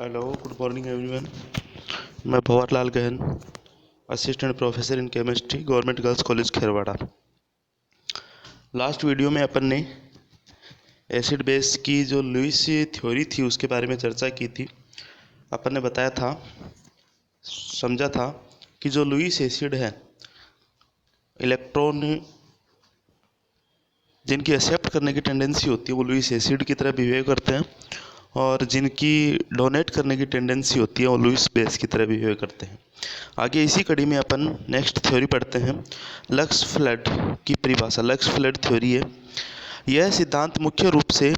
Hello, good morning everyone. मैं भंवर लाल गहन, assistant professor in chemistry, government girls college Kherwara. Last video में अपन ने acid base की जो लुईस थ्योरी थी उसके बारे में चर्चा की थी। अपन ने बताया था, समझा था कि जो लुईस एसिड है, इलेक्ट्रॉन जिनकी एक्सेप्ट करने की टेंडेंसी होती है वो लुईस एसिड की तरह बिहेव करते हैं, और जिनकी डोनेट करने की टेंडेंसी होती है वो लुईस बेस की तरह बिहेव करते हैं। आगे इसी कड़ी में अपन नेक्स्ट थ्योरी पढ़ते हैं, लक्स फ्लड की परिभाषा। लक्स फ्लड थ्योरी है। यह सिद्धांत मुख्य रूप से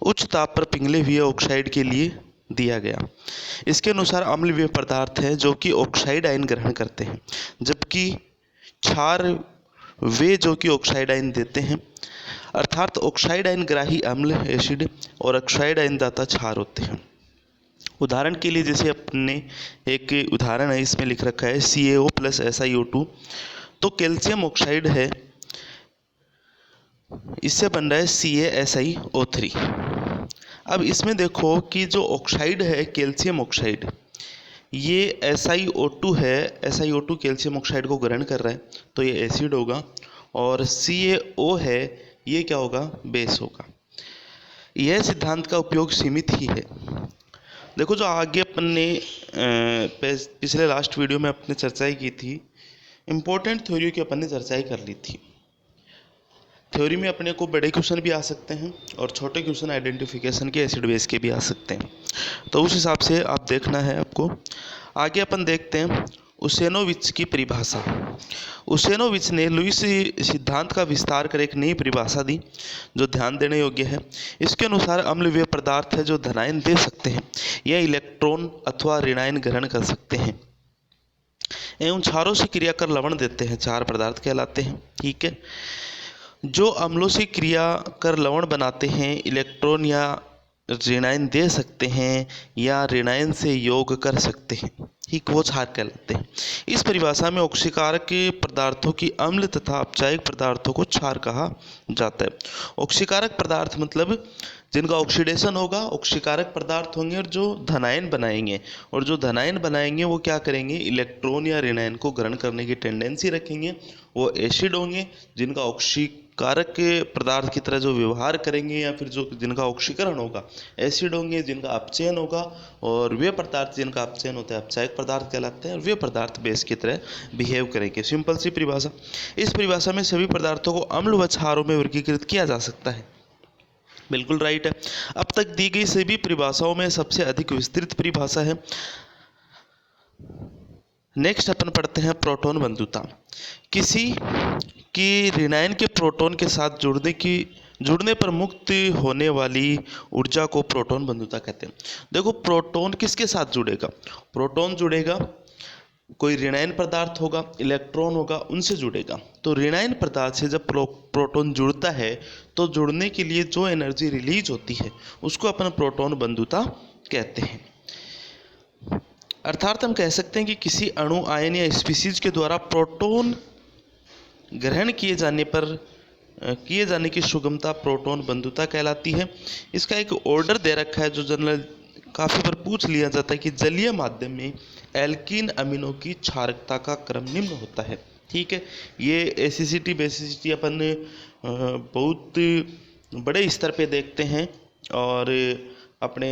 उच्च ताप पर पिघले हुए ऑक्साइड के लिए दिया गया। इसके अनुसार अम्ल वे पदार्थ हैं जो कि ऑक्साइड आयन ग्रहण करते हैं, जबकि क्षार वे जो कि ऑक्साइड आयन देते हैं। अर्थात ऑक्साइड आयन ग्राही अम्ल एसिड और ऑक्साइड आयन दाता क्षार होते हैं। उदाहरण के लिए जैसे अपने एक उदाहरण है, इसमें लिख रखा है CaO प्लस SiO2। तो कैल्शियम ऑक्साइड है, इससे बन रहा है CaSiO3। अब इसमें देखो कि जो ऑक्साइड है कैल्शियम ऑक्साइड, ये SiO2 है, SiO2 कैल्शियम ऑक्साइड को ग्रहण कर रहा है तो ये एसिड होगा, और CaO है, ये क्या होगा, बेस होगा। यह सिद्धांत का उपयोग सीमित ही है। देखो, जो आगे अपन ने पिछले लास्ट वीडियो में अपने चर्चा ही की थी, इम्पोर्टेंट थ्योरी की अपन ने चर्चा ही कर ली थी। थ्योरी में अपने को बड़े क्वेश्चन भी आ सकते हैं और छोटे क्वेश्चन आइडेंटिफिकेशन के एसिड बेस के भी आ सकते हैं, तो उस हिसाब से आप देखना है आपको। आगे अपन देखते हैं उसेनोविच की परिभाषा। उसेनोविच ने लुईस सिद्धांत का विस्तार कर एक नई परिभाषा दी जो ध्यान देने योग्य है। इसके अनुसार अम्ल वे पदार्थ है जो धनायन दे सकते हैं या इलेक्ट्रॉन अथवा ऋणायन ग्रहण कर सकते हैं एवं क्षारों से क्रिया कर लवण देते हैं, चार पदार्थ कहलाते हैं। ठीक है, जो अम्लों से क्रिया कर लवण बनाते हैं, इलेक्ट्रॉन या ऋणायन दे सकते हैं या ऋणायन से योग कर सकते हैं, ठीक, वो क्षार कहलाते हैं। इस परिभाषा में ऑक्सीकारक पदार्थों की अम्ल तथा अपचायक पदार्थों को क्षार कहा जाता है। ऑक्सीकारक पदार्थ मतलब जिनका ऑक्सीडेशन होगा, ऑक्सीकारक पदार्थ होंगे, और जो धनायन बनाएंगे, और जो धनायन बनाएंगे वो क्या करेंगे, इलेक्ट्रॉन या ऋणायन को ग्रहण करने की टेंडेंसी रखेंगे, वो एसिड होंगे। जिनका ऑक्सीकारक पदार्थ की तरह जो व्यवहार करेंगे या फिर जो जिनका ऑक्सीकरण होगा, एसिड होंगे। जिनका अपचयन होगा, और वे पदार्थ जिनका अपचयन होता है अपचायक पदार्थ कहलाते हैं, और वे पदार्थ बेस की तरह बिहेव करेंगे। सिंपल सी परिभाषा। इस परिभाषा में सभी पदार्थों को अम्ल व क्षारों में वर्गीकृत किया जा सकता है। बिल्कुल राइट है। अब तक दी गई सभी परिभाषाओं में सबसे अधिक विस्तृत परिभाषा है। नेक्स्ट अपन पढ़ते हैं प्रोटॉन बंधुता। किसी की ऋणायन के प्रोटॉन के साथ जुड़ने पर मुक्त होने वाली ऊर्जा को प्रोटॉन बंधुता कहते हैं। देखो, प्रोटॉन किसके साथ जुड़ेगा, प्रोटॉन जुड़ेगा, कोई ऋणायन पदार्थ होगा, इलेक्ट्रॉन होगा, उनसे जुड़ेगा। तो ऋणायन पदार्थ से जब प्रोटॉन जुड़ता है तो जुड़ने के लिए जो एनर्जी रिलीज होती है उसको अपन प्रोटॉन बंधुता कहते हैं। अर्थात हम कह सकते हैं कि किसी अणु, आयन या स्पीसीज के द्वारा प्रोटॉन ग्रहण किए जाने की सुगमता प्रोटॉन बंधुता कहलाती है। इसका एक ऑर्डर दे रखा है जो जनरल काफ़ी बार पूछ लिया जाता है कि जलीय माध्यम में एल्कीन अमीनों की क्षारकता का क्रम निम्न होता है। ठीक है, ये एसिसिटी बेसिसिटी अपन बहुत बड़े स्तर पे देखते हैं, और अपने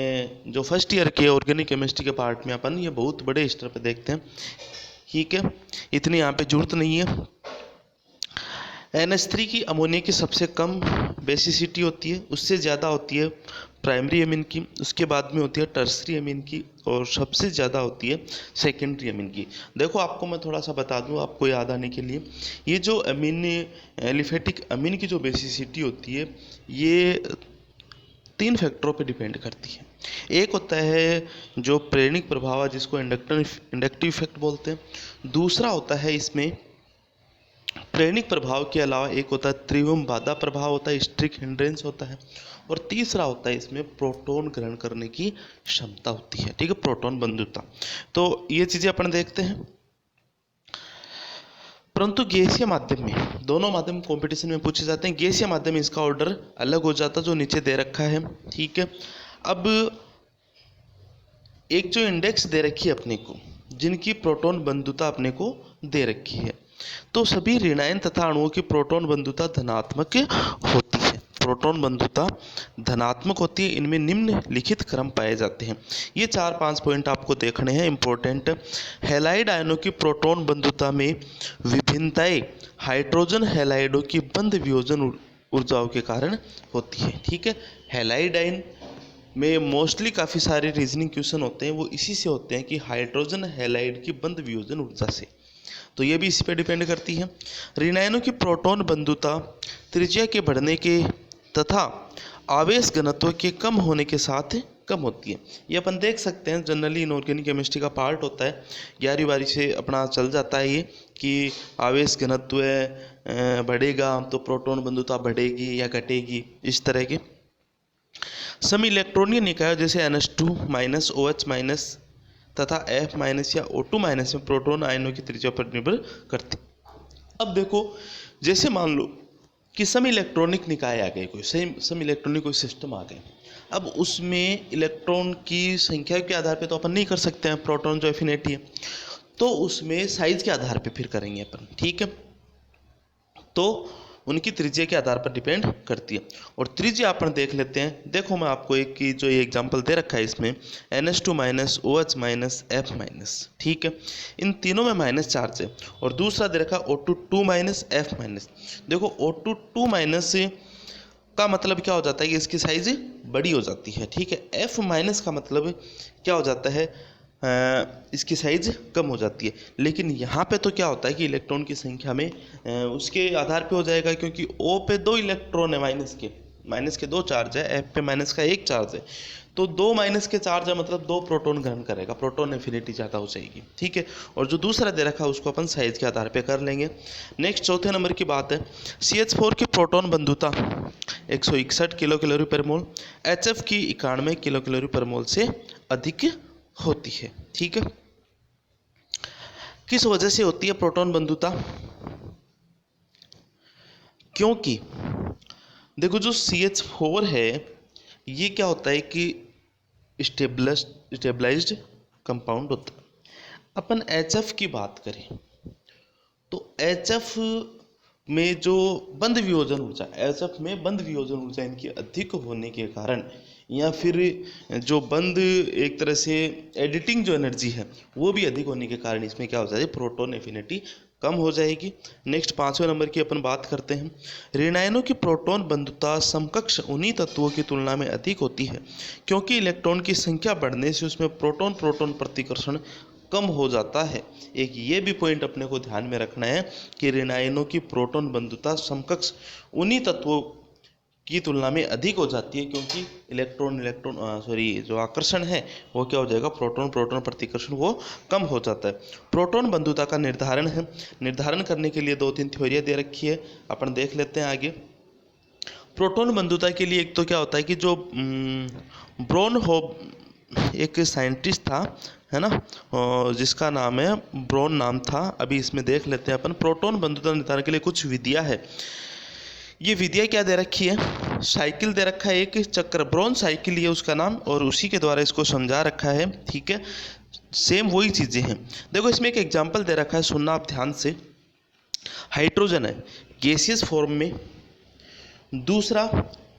जो फर्स्ट ईयर के ऑर्गेनिक केमिस्ट्री के पार्ट में अपन ये बहुत बड़े स्तर पे देखते हैं। ठीक है, इतनी यहाँ पे जरूरत नहीं है। NH3 की अमोनिया की सबसे कम बेसिसिटी होती है, उससे ज़्यादा होती है प्राइमरी अमीन की, उसके बाद में होती है टर्सरी अमीन की, और सबसे ज़्यादा होती है सेकेंडरी अमीन की। देखो, आपको मैं थोड़ा सा बता दूं आपको याद आने के लिए, ये जो अमीन एलिफेटिक अमीन की जो बेसिसिटी होती है ये 3 फैक्टरों पे डिपेंड करती है। एक होता है जो प्रेरणिक प्रभाव है जिसको इंडक्टिव इफेक्ट बोलते हैं। दूसरा होता है इसमें प्रेरणिक प्रभाव के अलावा एक होता है त्रिविम बाधा प्रभाव होता है, स्ट्रिक हिंड्रेंस होता है, और तीसरा होता है इसमें प्रोटॉन ग्रहण करने की क्षमता होती है। ठीक है, प्रोटॉन बंधुता। तो ये चीजें अपन देखते हैं। परंतु गैसीय माध्यम में, दोनों माध्यम कंपटीशन में पूछे जाते हैं। गैसीय माध्यम में इसका ऑर्डर अलग हो जाता है जो नीचे दे रखा है। ठीक है, अब एक जो इंडेक्स दे रखी है अपने को, जिनकी प्रोटॉन बंधुता अपने को दे रखी है, तो सभी ऋणायन तथा अणुओं की प्रोटॉन बंधुता धनात्मक होती है। प्रोटॉन बंधुता धनात्मक होती है। इनमें निम्नलिखित क्रम पाए जाते हैं। ये 4-5 पॉइंट आपको देखने हैं इंपॉर्टेंट। हैलाइड आयनों की प्रोटॉन बंधुता में विभिन्नताएं हाइड्रोजन हैलाइडों की बंध वियोजन ऊर्जाओं के कारण होती है। ठीक है, हैलाइड आयन में मोस्टली काफ़ी सारे रीजनिंग क्वेश्चन होते हैं, वो इसी से होते हैं कि हाइड्रोजन हैलाइड की बंध वियोजन ऊर्जा से, तो ये भी इसी पे डिपेंड करती है। ऋणायनों की प्रोटॉन बंधुता त्रिज्या के बढ़ने के तथा आवेश घनत्व के कम होने के साथ कम होती है। ये अपन देख सकते हैं, जनरली इनऑर्गेनिक केमिस्ट्री का पार्ट होता है, 11वीं 12वीं से अपना चल जाता है ये कि आवेश घनत्व बढ़ेगा तो प्रोटॉन बंधुता बढ़ेगी या घटेगी, इस तरह के। सम इलेक्ट्रॉनीय निकायों जैसे NH2- OH- तथा F- या O2- में प्रोटॉन आयनों की त्रिज्या पर निर्भर करती। अब देखो, जैसे मान लो कि सम इलेक्ट्रॉनिक निकाय आ गए, कोई सम इलेक्ट्रॉनिक कोई सिस्टम आ गए, अब उसमें इलेक्ट्रॉन की संख्या के आधार पे तो अपन नहीं कर सकते हैं, प्रोटॉन जो एफिनिटी है, तो उसमें साइज के आधार पे फिर करेंगे अपन। ठीक है, तो उनकी त्रिज्या के आधार पर डिपेंड करती है। और त्रिज्या अपन देख लेते हैं। देखो मैं आपको एक की जो ये एग्जांपल दे रखा है इसमें NH2- OH- F-। ठीक है, इन तीनों में माइनस चार्ज है। और दूसरा दे रखा O2- F-। देखो O2- का मतलब क्या हो जाता है कि इसकी साइज बड़ी हो जाती है। ठीक है, F- का मतलब क्या हो जाता है, इसकी साइज कम हो जाती है। लेकिन यहाँ पे तो क्या होता है कि इलेक्ट्रॉन की संख्या में उसके आधार पे हो जाएगा, क्योंकि O पे 2 इलेक्ट्रॉन है, माइनस के 2 चार्ज है, F पे माइनस का 1 चार्ज है, तो 2 माइनस के चार्ज है मतलब 2 प्रोटॉन ग्रहण करेगा, प्रोटॉन एफिनिटी ज़्यादा हो जाएगी। ठीक है, और जो दूसरा दे रखा है उसको अपन साइज के आधार पे कर लेंगे। नेक्स्ट चौथे नंबर की बात है, CH4 की प्रोटॉन बंधुता 161 किलो कैलोरी पर मोल, HF की 91 किलो कैलोरी पर मोल से अधिक होती है। ठीक है, किस वजह से होती है प्रोटॉन बंधुता? क्योंकि देखो जो CH4 है ये क्या होता है कि स्टेबलाइज्ड कंपाउंड होता है। अपन HF की बात करें तो HF में जो बंध वियोजन ऊर्जा, HF में बंध वियोजन ऊर्जा इनकी अधिक होने के कारण, या फिर जो बंध एक तरह से एडिटिंग जो एनर्जी है वो भी अधिक होने के कारण इसमें क्या हो जाएगी, प्रोटॉन एफिनिटी कम हो जाएगी। नेक्स्ट 5वें नंबर की अपन बात करते हैं। ऋणायनों की प्रोटॉन बंधुता समकक्ष उन्हीं तत्वों की तुलना में अधिक होती है, क्योंकि इलेक्ट्रॉन की संख्या बढ़ने से उसमें प्रोटॉन प्रोटॉन प्रतिकर्षण कम हो जाता है। एक ये भी पॉइंट अपने को ध्यान में रखना है कि ऋणायनों की प्रोटॉन बंधुता समकक्ष उन्हीं तत्वों की तुलना में अधिक हो जाती है, क्योंकि जो आकर्षण है वो क्या हो जाएगा, प्रोटॉन प्रोटॉन प्रतिकर्षण वो कम हो जाता है। प्रोटॉन बंधुता का निर्धारण है, निर्धारण करने के लिए 2-3 थ्योरियाँ दे रखी है, अपन देख लेते हैं आगे। प्रोटॉन बंधुता के लिए एक तो क्या होता है कि जो ब्रोन हो, एक साइंटिस्ट था, है ना, जिसका नाम है ब्रोन नाम था। अभी इसमें देख लेते हैं अपन प्रोटॉन बंधुता निर्धारण के लिए कुछ विधियाँ है। ये विधियाँ क्या दे रखी है, साइकिल दे रखा है, एक चक्र ब्रोन साइकिल ये उसका नाम, और उसी के द्वारा इसको समझा रखा है। ठीक है, सेम वही चीज़ें हैं। देखो इसमें एक एग्जांपल दे रखा है, सुनना आप ध्यान से। हाइड्रोजन है गैसियस फॉर्म में, दूसरा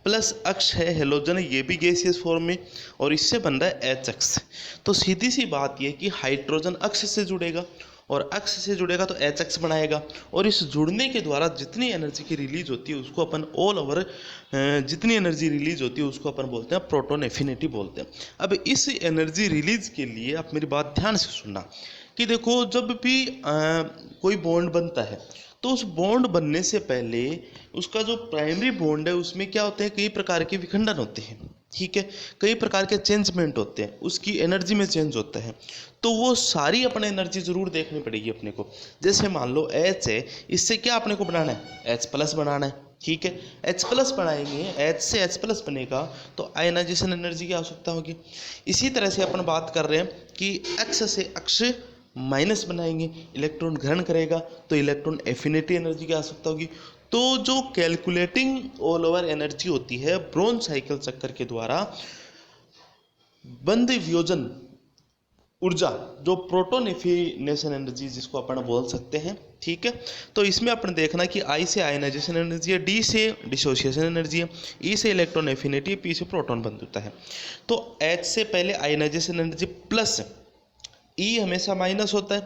प्लस अक्ष है हेलोजन, ये भी गैसियस फॉर्म में, और इससे बन रहा है एच अक्ष। तो सीधी सी बात ये कि हाइड्रोजन अक्ष से जुड़ेगा, और अक्ष से जुड़ेगा तो एच अक्ष बनाएगा, और इस जुड़ने के द्वारा जितनी एनर्जी की रिलीज होती है उसको अपन ऑल ओवर, जितनी एनर्जी रिलीज होती है उसको अपन बोलते हैं प्रोटॉन एफिनिटी बोलते हैं। अब इस एनर्जी रिलीज के लिए आप मेरी बात ध्यान से सुनना कि देखो जब भी कोई बॉन्ड बनता है तो उस बॉन्ड बनने से पहले उसका जो प्राइमरी बॉन्ड है उसमें क्या होते हैं, कई प्रकार के विखंडन होते हैं। ठीक है, कई प्रकार के चेंजमेंट होते हैं, उसकी एनर्जी में चेंज होता है, तो वो सारी अपने एनर्जी जरूर देखनी पड़ेगी अपने को। जैसे मान लो H है, इससे क्या अपने को बनाना है, H+ बनाना है। ठीक है, H+ बनाएंगे, H से H+ बनेगा तो आयनाइजेशन एनर्जी की आवश्यकता होगी। इसी तरह से अपन बात कर रहे हैं कि अक्ष से अक्ष माइनस बनाएंगे, इलेक्ट्रॉन ग्रहण करेगा तो इलेक्ट्रॉन एफिनिटी एनर्जी की आवश्यकता होगी। तो जो कैलकुलेटिंग ऑल ओवर एनर्जी होती है ब्रोन साइकिल चक्कर के द्वारा बंध वियोजन ऊर्जा, जो प्रोटॉन इफिनेशन एनर्जी जिसको अपन बोल सकते हैं, ठीक है। तो इसमें अपन देखना कि आई से आयनाइजेशन एनर्जी है, डी से डिसोसिएशन एनर्जी है, ई से इलेक्ट्रॉन एफिनिटी है, पी से प्रोटॉन बंधुता है। तो एच से पहले आयनाइजेशन एनर्जी प्लस, ई हमेशा माइनस होता है।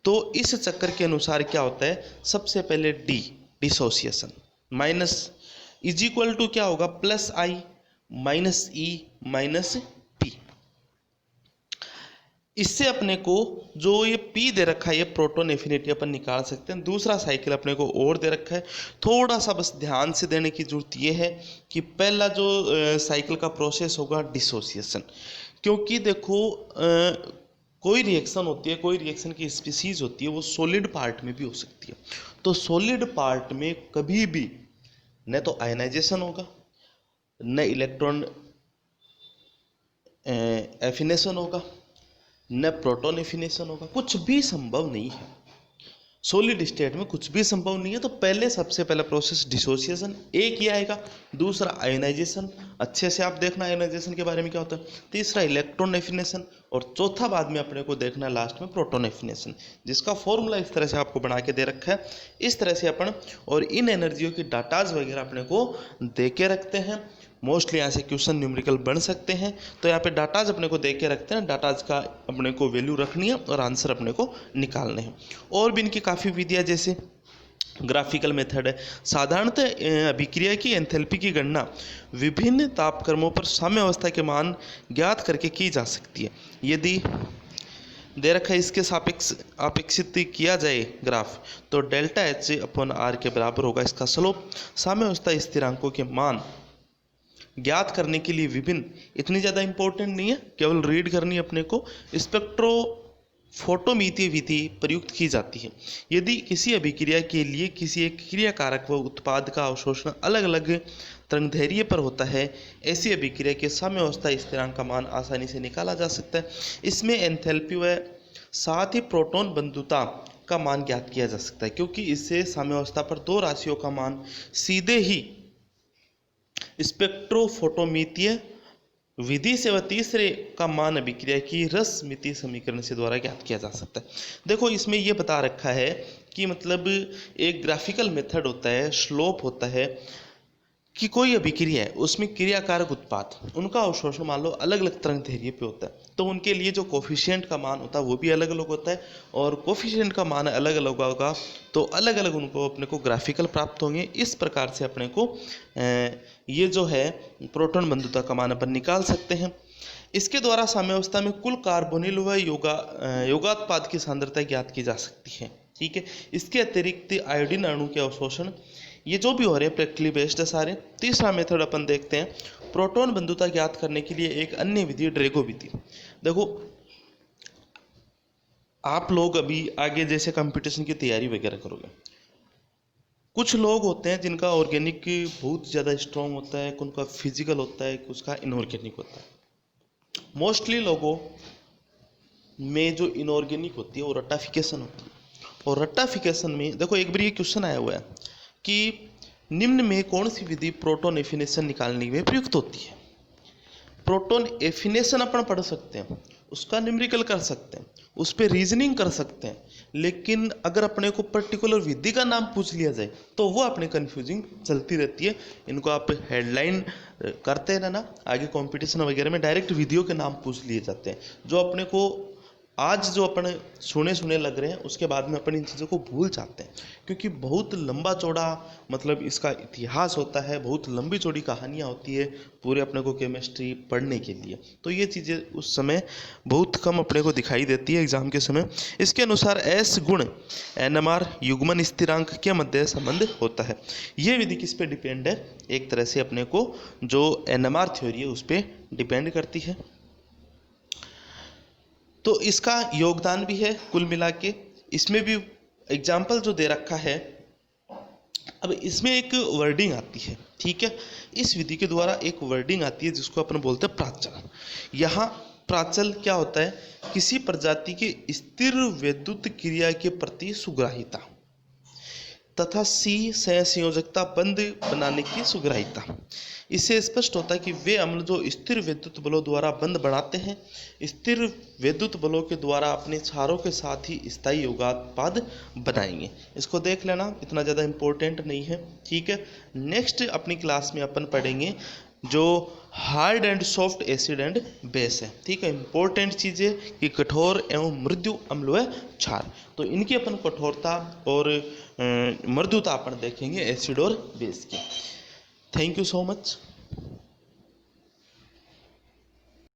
तो इस चक्कर के अनुसार क्या होता है, सबसे पहले D dissociation minus is equal to क्या होगा, plus I minus E minus P. इससे अपने को जो ये P दे रखा है, ये प्रोटॉन एफिनिटी अपन निकाल सकते हैं। दूसरा साइकिल अपने को और दे रखा है, थोड़ा सा बस ध्यान से देने की जरूरत ये है कि पहला जो साइकिल का प्रोसेस होगा डिसोसिएशन, क्योंकि देखो कोई रिएक्शन होती है, कोई रिएक्शन की स्पीसीज होती है, वो सॉलिड पार्ट में भी हो सकती है। तो सॉलिड पार्ट में कभी भी न तो आयनाइजेशन होगा, न इलेक्ट्रॉन एफिनेशन होगा, न प्रोटॉन एफिनेशन होगा, कुछ भी संभव नहीं है। सॉलिड स्टेट में कुछ भी संभव नहीं है। तो पहले सबसे पहला प्रोसेस डिसोसिएशन, एक ही आएगा। दूसरा आयनाइजेशन, अच्छे से आप देखना आयनाइजेशन के बारे में क्या होता है। तीसरा इलेक्ट्रॉन एफिनेशन, और चौथा बाद में अपने को देखना लास्ट में प्रोटॉन एफिनेशन, जिसका फॉर्मूला इस तरह से आपको बना के दे रखा है। इस तरह से अपन और इन एनर्जियों की डाटाज वगैरह अपने को दे के रखते हैं। मोस्टली यहाँ से क्वेश्चन न्यूमेरिकल बन सकते हैं। तो यहाँ पे डाटाज अपने को दे के रखते हैं, डाटाज का अपने को वैल्यू रखनी है और आंसर अपने को निकालने हैं। और भी इनकी काफ़ी विधियाँ, जैसे ग्राफिकल मेथड है। साधारणतः अभिक्रिया की एंथैल्पी की गणना विभिन्न तापक्रमों पर साम्यावस्था के मान ज्ञात करके की जा सकती है। यदि दे रखा है इसके सापेक्ष अपेक्षित किया जाए ग्राफ, तो डेल्टा एच अपॉन आर के बराबर होगा इसका स्लोप। साम्यावस्था स्थिरांकों के मान ज्ञात करने के लिए विभिन्न, इतनी ज़्यादा इंपॉर्टेंट नहीं है, केवल रीड करनी है अपने को, स्पेक्ट्रोफोटोमीट्री विधि प्रयुक्त की जाती है। यदि किसी अभिक्रिया के लिए किसी एक क्रिया कारक व उत्पाद का अवशोषण अलग अलग तरंगदैर्घ्य पर होता है, ऐसी अभिक्रिया के साम्यावस्था स्थिरांक का मान आसानी से निकाला जा सकता है। इसमें एंथैल्पी व साथ ही प्रोटॉन बंधुता का मान ज्ञात किया जा सकता है, क्योंकि इससे साम्यावस्था पर दो राशियों का मान सीधे ही स्पेक्ट्रोफोटोमीट्री विधि से व तीसरे का मान अभिक्रिया की रसमिति समीकरण से द्वारा ज्ञात किया जा सकता है। देखो इसमें यह बता रखा है कि मतलब एक ग्राफिकल मेथड होता है, स्लोप होता है, कि कोई अभिक्रिया है उसमें क्रियाकारक उत्पाद, उनका अवशोषण मान लो अलग अलग तरंगदैर्घ्य पे होता है, तो उनके लिए जो कोफिशिएंट का मान होता है वो भी अलग अलग होता है, और कोफिशिएंट का मान अलग अलग होगा तो अलग अलग उनको अपने को ग्राफिकल प्राप्त होंगे। इस प्रकार से अपने को ये जो है प्रोटॉन बंधुता का मान अपन निकाल सकते हैं। इसके द्वारा साम्यावस्था में कुल कार्बोनिल व योगात्पाद की सांद्रता ज्ञात की जा सकती है। ठीक है, इसके अतिरिक्त आयोडीन अणु के अवशोषण, ये जो भी हो रहे हैं प्रैक्टिकली बेस्ड है सारे। तीसरा मेथड अपन देखते हैं, प्रोटॉन बंधुता ज्ञात करने के लिए एक अन्य विधि ड्रेगो विधि। देखो आप लोग अभी आगे जैसे कंपटीशन की तैयारी वगैरह करोगे, कुछ लोग होते हैं जिनका ऑर्गेनिक बहुत ज़्यादा स्ट्रॉन्ग होता है, उनका फिजिकल होता है, उसका इनऑर्गेनिक होता है। मोस्टली लोगों में जो इनऑर्गेनिक होती है वो रट्टाफिकेशन होती है, और रट्टाफिकेशन में देखो एक बार ये क्वेश्चन आया हुआ है कि निम्न में कौन सी विधि प्रोटॉन एफिनेशन निकालने में प्रयुक्त होती है। प्रोटॉन एफिनेशन अपन पढ़ सकते हैं, उसका न्यूमेरिकल कर सकते हैं, उस पर रीजनिंग कर सकते हैं, लेकिन अगर अपने को पर्टिकुलर विधि का नाम पूछ लिया जाए तो वो अपने कंफ्यूजिंग चलती रहती है। इनको आप हेडलाइन करते हैं ना, आगे कंपटीशन वगैरह में डायरेक्ट विधियों के नाम पूछ लिए जाते हैं, जो अपने को आज जो अपन सुने लग रहे हैं उसके बाद में अपन इन चीज़ों को भूल जाते हैं, क्योंकि बहुत लंबा चौड़ा मतलब इसका इतिहास होता है, बहुत लंबी चौड़ी कहानियाँ होती है पूरे अपने को केमिस्ट्री पढ़ने के लिए। तो ये चीज़ें उस समय बहुत कम अपने को दिखाई देती है एग्जाम के समय। इसके अनुसार एस गुण NMR युग्मन स्थिरांक के मध्य संबंध होता है। ये विधि किस पे डिपेंड है, एक तरह से अपने को जो NMR थ्योरी है उस पर डिपेंड करती है। तो इसका योगदान भी है कुल मिला के, इसमें भी एग्जाम्पल जो दे रखा है। अब इसमें एक वर्डिंग आती है, ठीक है, इस विधि के द्वारा एक वर्डिंग आती है जिसको अपन बोलते हैं प्राचल। यहाँ प्राचल क्या होता है, किसी प्रजाति के स्थिर वैद्युत क्रिया के प्रति सुग्राहिता तथा सी सहसंयोजकता बंध बनाने की सुग्राह्यता। इससे स्पष्ट होता है कि वे अम्ल जो स्थिर विद्युत बलों द्वारा बंध बनाते हैं, स्थिर विद्युत बलों के द्वारा अपने क्षारों के साथ ही स्थायी योगात्पाद बनाएंगे। इसको देख लेना, इतना ज़्यादा इम्पोर्टेंट नहीं है, ठीक है। नेक्स्ट अपनी क्लास में अपन पढ़ेंगे जो hard and soft acid and base है, ठीक है। इंपॉर्टेंट चीज़ें कि कठोर एवं मृदु अम्ल व क्षार, तो इनकी अपन कठोरता और मृदुता अपन देखेंगे एसिड और बेस की। Thank you so much.